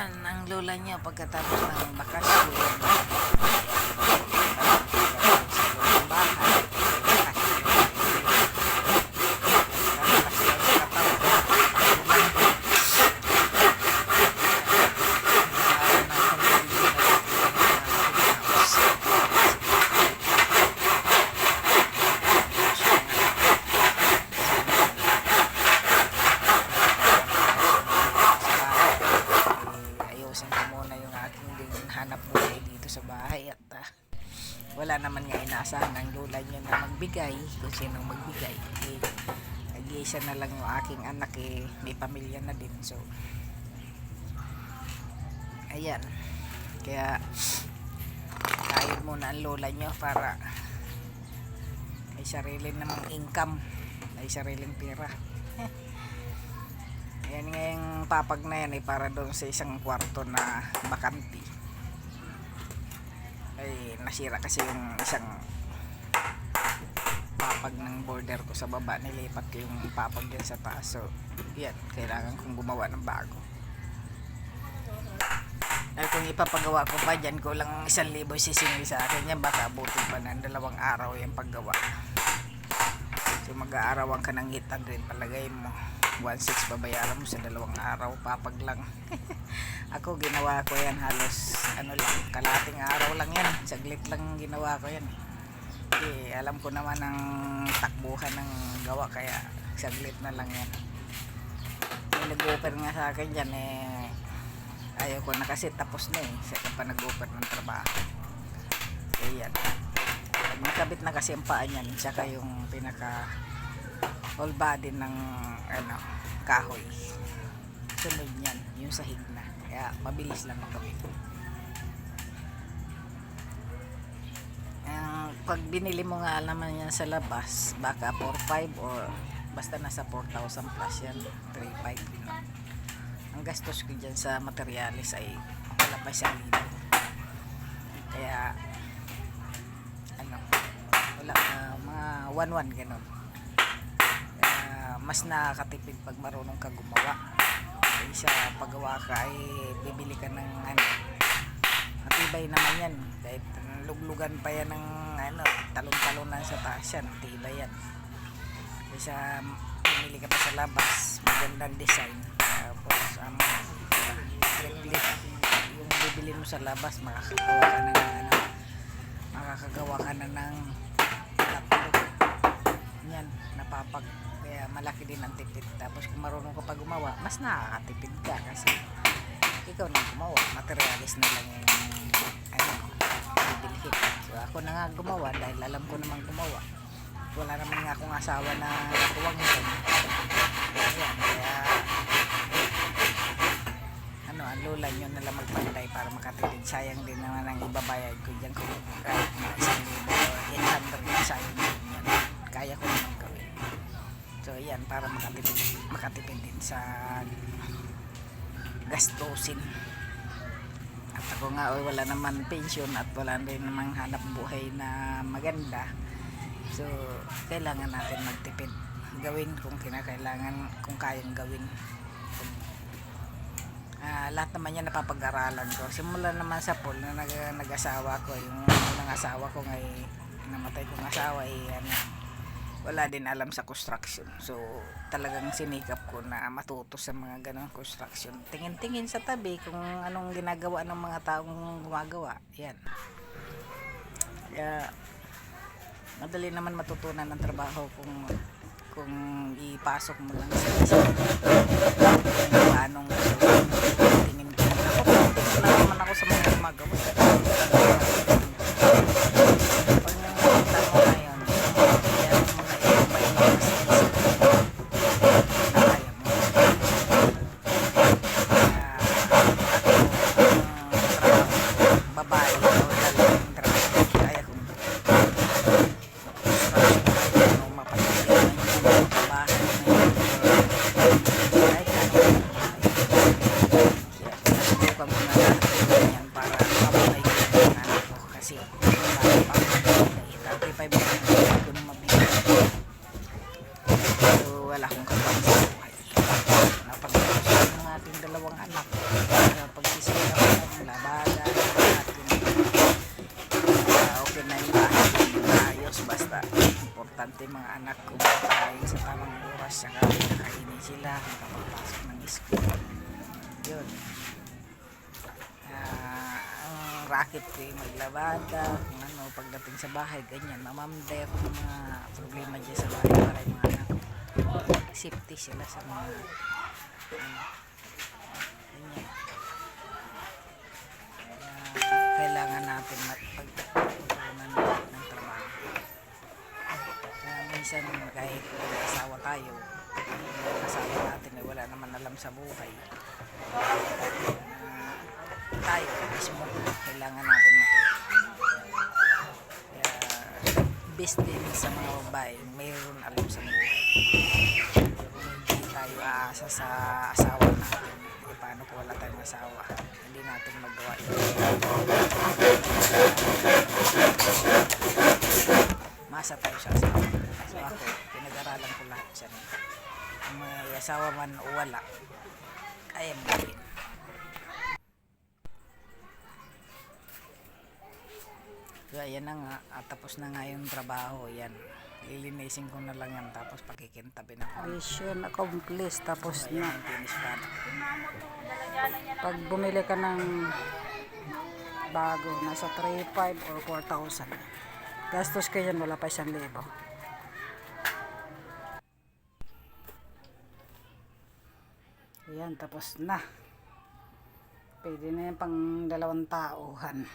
Ayan, ang lola niya pagkatapos ng bakasyon. Hanap buhay dito sa bahay at wala naman nga inaasahan ng lola niya na magbigay kung sinong magbigay nag-iisa na lang yung aking anak may pamilya na din, so ayan, kaya kayod muna ang lola niya para may sarili namang income, may sariling pera. Ayan nga yung papag na yan para doon sa isang kwarto na bakanti ay nasira kasi yung isang papag ng border ko sa baba, nilipat ko yung papag dyan sa taas, so yan, kailangan kong gumawa ng bago. Dahil kung ipapagawa ko pa dyan, ko lang 1,000 sisingil sa akin yan, baka abutin pa ng 2 araw yung paggawa. So mag-aarawan ka ng 800, palagay mo 1,600 babayaran mo sa 2 araw, papag lang. Ako ginawa ko yan halos kalating araw lang yan, saglit lang ginawa ko yan. Alam ko naman ang takbuhan ng gawa, kaya saglit na lang yan. May nag-offer nga sa akin dyan ayaw ko na kasi tapos na saka pa nag-offer ng trabaho. Ayan, pag nakabit na kasi ang paa niyan, saka yung pinaka whole body ng kahoy, sunod niyan yung sahig na, kaya mabilis lang ito. Pag binili mo nga naman yan sa labas, baka 4,500 or basta nasa 4,000 plus yan, 3,500. Ang gastos ko dyan sa materialis ay wala pa 1,000, kaya wala, mga 1,100 ganun. Mas nakakatipid pag marunong ka gumawa. Sa paggawa ka ay bibili ka ng matibay naman yan, kahit luglugan pa yan ng talon-talonan sa taas yan, matibay yan. Kaysa bumili ka pa sa labas, magandang design, tapos yung bibili mo sa labas, makakagawa ka na ng tatlo yan, napapag, kaya malaki din ang tipid. Tapos kung marunong ka pa gumawa, mas nakakatipid ka kasi ikaw na gumawa, materialis na lang yung bibilhin. So ako na nga gumawa dahil alam ko naman gumawa, wala naman nga akong asawa na kuwang yun. Ayan, kaya ang lola nyo nalang magpantay para makatipid. Sayang din naman ang ibabayad ko dyan kung kahit mga 1,000 or 800, sayang din yan, kaya ko naman gawin. So yan, para makatipid din sa gastusin. At ako nga wala naman pension at wala rin namang hanap buhay na maganda, so kailangan natin magtipid, gawin kung kinakailangan, kung kayang gawin. Lahat naman yan napapag-aralan ko simula naman sa pool na nag-asawa ko. Yung unang asawa ko ngay namatay kong asawa wala din alam sa construction, so talagang sinikap ko na matuto sa mga ganong construction, tingin-tingin sa tabi kung anong ginagawa ng mga taong gumagawa. Yan, kaya madali naman matutunan ng trabaho kung ipasok mo lang sa isip kung anong tingin ko. Ako lang naman ako sa mga gumagawa. wala akong katawan sa buhay. Napag-isip ng ating 2 anak, pag yun. Ang racket ko yung maglabada, kung ano, pagdating sa bahay, ganyan, mamamday ako ng mga problema dyan sa bahay para yung mga anak ko. Safety sila sa mga, ganyan. Kailangan natin pagtutunan ng trabaho. Minsan kahit asawa tayo, asawa natin ay wala naman alam sa buhay. Tayo mismo kailangan natin matuto. Kaya best din sa mga babae, mayroon alam sa buhay. Hindi tayo aasa sa asawa natin. Paano kung wala tayong asawa? Hindi natin magawa ito. Masa tayo sa asawa. So ako, pinag-aralan ko lahat siya. Kung may asawa man o wala, kaya mo gawin. Kaya yan na nga, tapos na nga yung trabaho, yan. Lilinisin ko na lang yan, tapos pakikintabin ako. Mission accomplished, tapos so, na. Pag bumili ka ng bago, nasa 3,500 or 4,000. Gastos ko yan, wala pa 1,000. Ayan, tapos na. Pwede na yan pang 2 tauhan.